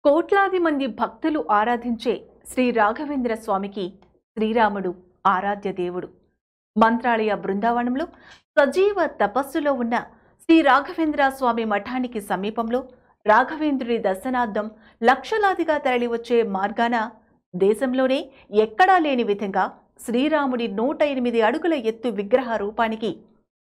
కోట్లాది మంది భక్తులు ఆరాధించే శ్రీ రాఘవేంద్ర స్వామికి శ్రీరాముడు ఆరాధ్య దేవుడు. మంత్రాలయ బృందావనంలో సజీవ తపస్సులో ఉన్న శ్రీ రాఘవేంద్ర స్వామి మఠానికి సమీపంలో రాఘవేంద్రుడి దర్శనార్థం లక్షలాదిగా తరలివచ్చే మార్గాన దేశంలోనే ఎక్కడా లేని విధంగా శ్రీరాముడి 108 అడుగుల ఎత్తు విగ్రహ రూపానికి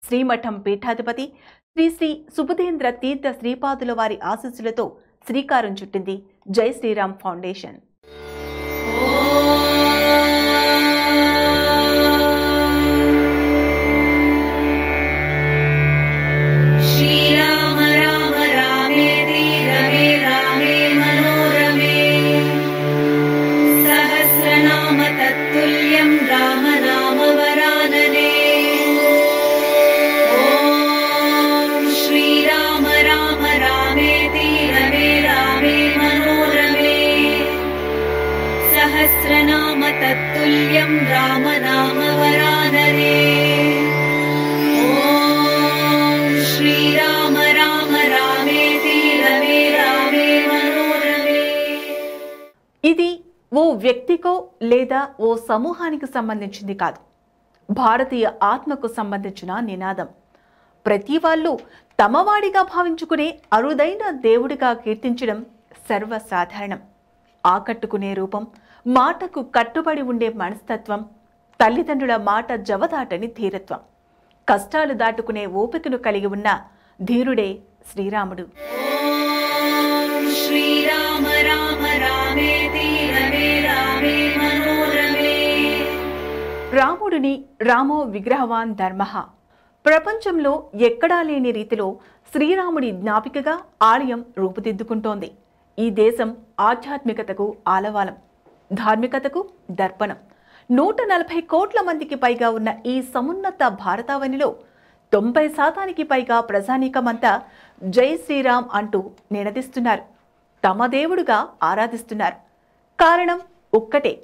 శ్రీమఠం పీఠాధిపతి శ్రీ శ్రీ సుబుధేంద్ర తీర్థ శ్రీపాదుల వారి ఆశీస్సులతో శ్రీకారం చుట్టింది జై శ్రీరామ్ ఫౌండేషన్. सहस्रनाम तत्तुल्यं राम नाम वरानने। ओम श्री राम राम रामेति रमे रामे मनोरमे. ఇది ఓ వ్యక్తికో లేదా ఓ సమూహానికి సంబంధించింది కాదు, భారతీయ ఆత్మకు సంబంధించిన నినాదం. ప్రతి వాళ్ళు తమవాడిగా భావించుకునే అరుదైన దేవుడిగా కీర్తించడం సర్వసాధారణం. ఆకట్టుకునే రూపం, మాటకు కట్టుబడి ఉండే మనస్తత్వం, తల్లిదండ్రుల మాట జవదాటని ధీరత్వం, కష్టాలు దాటుకునే ఓపికను కలిగి ఉన్న ధీరుడే శ్రీరాముడు. ఓం శ్రీరామ రామ రామేతి రమే రామే మనోరమే. రాముడిని రామో విగ్రహవాన్ ధర్మః. ప్రపంచంలో ఎక్కడా లేని రీతిలో శ్రీరాముడి జ్ఞాపికగా ఆలయం రూపుదిద్దుకుంటోంది. ఈ దేశం ఆధ్యాత్మికతకు ఆలవాలం, ధార్మికతకు దర్పణం. 140 కోట్ల మందికి పైగా ఉన్న ఈ సమున్నత భారతావనిలో 90% పైగా ప్రజానీకమంతా జై శ్రీరామ్ అంటూ నినదిస్తున్నారు, తమ దేవుడుగా ఆరాధిస్తున్నారు. కారణం ఒక్కటే,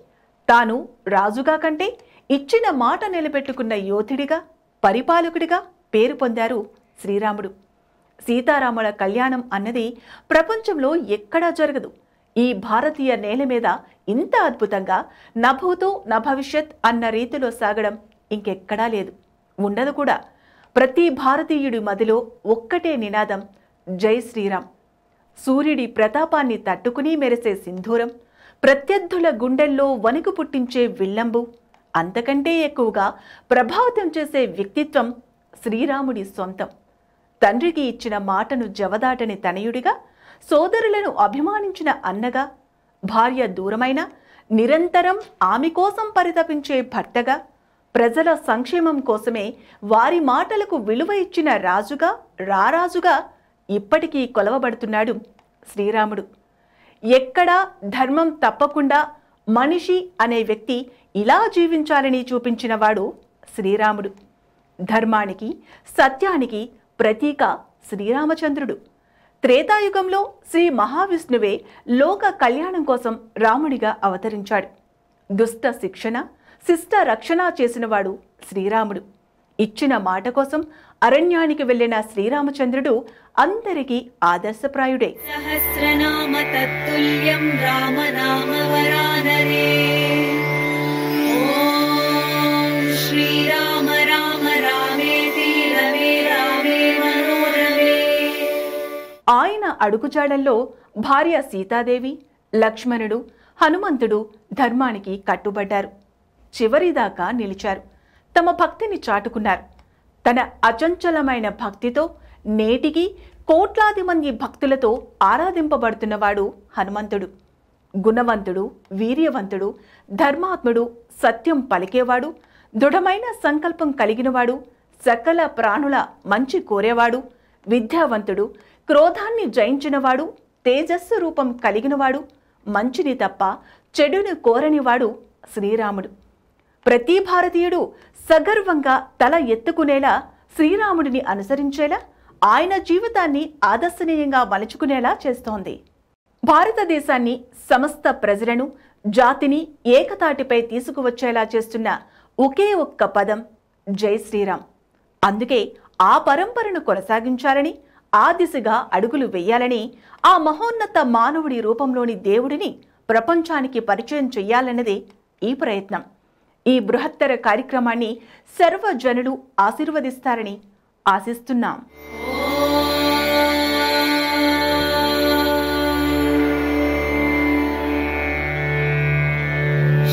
తాను రాజుగా కంటే ఇచ్చిన మాట నిలబెట్టుకున్న యోధుడిగా, పరిపాలకుడిగా పేరు పొందారు శ్రీరాముడు. సీతారాముల కళ్యాణం అన్నది ప్రపంచంలో ఎక్కడా జరగదు. ఈ భారతీయ నేల మీద ఇంత అద్భుతంగా నభూతో నభవిష్యత్ అన్న రీతిలో సాగడం ఇంకెక్కడా లేదు, ఉండదు కూడా. ప్రతి భారతీయుడి మదిలో ఒక్కటే నినాదం, జై శ్రీరామ్. సూర్యుడి ప్రతాపాన్ని తట్టుకుని మెరిసే సింధూరం, ప్రత్యర్థుల గుండెల్లో వణుకు పుట్టించే విల్లంబు, అంతకంటే ఎక్కువగా ప్రభావితం చేసే వ్యక్తిత్వం శ్రీరాముడి సొంతం. తండ్రికి ఇచ్చిన మాటను జవదాటని తనయుడిగా, సోదరులను అభిమానించిన అన్నగా, భార్య దూరమైన నిరంతరం ఆమె కోసం పరితపించే భర్తగా, ప్రజల సంక్షేమం కోసమే వారి మాటలకు విలువ ఇచ్చిన రాజుగా, రారాజుగా ఇప్పటికీ కొలవబడుతున్నాడు శ్రీరాముడు. ఎక్కడా ధర్మం తప్పకుండా మనిషి అనే వ్యక్తి ఇలా జీవించాలని చూపించిన వాడు శ్రీరాముడు. ధర్మానికి, సత్యానికి ప్రతీక శ్రీరామచంద్రుడు. త్రేతాయుగంలో శ్రీ మహావిష్ణువే లోక కళ్యాణం కోసం రాముడిగా అవతరించాడు. దుష్ట శిక్షణ, శిష్ట రక్షణ చేసినవాడు శ్రీరాముడు. ఇచ్చిన మాట కోసం అరణ్యానికి వెళ్లిన శ్రీరామచంద్రుడు అందరికీ ఆదర్శప్రాయుడే. సహస్రనామ తత్తుల్యం రామ నామ వరాననే. ఓం శ్రీరామ రామ రామేతి రమే రామే మనోరమే. ఆయన అడుగుజాడల్లో భార్య సీతాదేవి, లక్ష్మణుడు, హనుమంతుడు ధర్మానికి కట్టుబడ్డారు. చివరిదాకా నిలిచారు, తమ భక్తిని చాటుకున్నారు. తన అచంచలమైన భక్తితో నేటికి కోట్లాది మంది భక్తులతో ఆరాధింపబడుతున్నవాడు హనుమంతుడు. గుణవంతుడు, వీర్యవంతుడు, ధర్మాత్ముడు, సత్యం పలికేవాడు, దృఢమైన సంకల్పం కలిగినవాడు, సకల ప్రాణుల మంచి కోరేవాడు, విద్యావంతుడు, క్రోధాన్ని జయించినవాడు, తేజస్సు రూపం కలిగినవాడు, మంచిని తప్ప చెడుని కోరనివాడు శ్రీరాముడు. ప్రతి భారతీయుడు సగర్వంగా తల ఎత్తుకునేలా, శ్రీరాముడిని అనుసరించేలా, ఆయన జీవితాన్ని ఆదర్శనీయంగా మలుచుకునేలా చేస్తోంది. భారతదేశాన్ని, సమస్త ప్రజలను, జాతిని ఏకతాటిపై తీసుకువచ్చేలా చేస్తున్న ఒకే ఒక్క పదం జై శ్రీరామ్. అందుకే ఆ పరంపరను కొనసాగించాలని, ఆ దిశగా అడుగులు వేయాలని ఆ మహోన్నత మానవుడి రూపంలోని దేవుడిని ప్రపంచానికి పరిచయం చెయ్యాలన్నదే ఈ ప్రయత్నం. ఈ బృహత్తర కార్యక్రమాన్ని సర్వజనులు ఆశీర్వదిస్తారని ఆశిస్తున్నాం.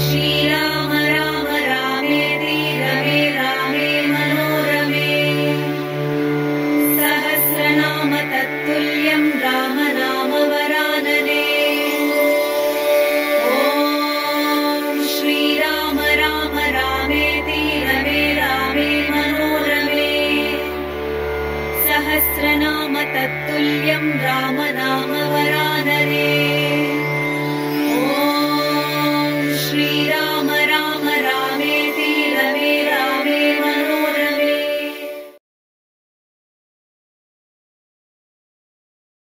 శ్రీరామ రామ రామేతి రమే రామే మనోరమే సహస్రనామ తత్తుల్యం రామ నామ వరాననే. ఓం శ్రీరామ రామ రామేతి రమే రామే మనోరమే సహస్రనామ తత్తుల్యం రామ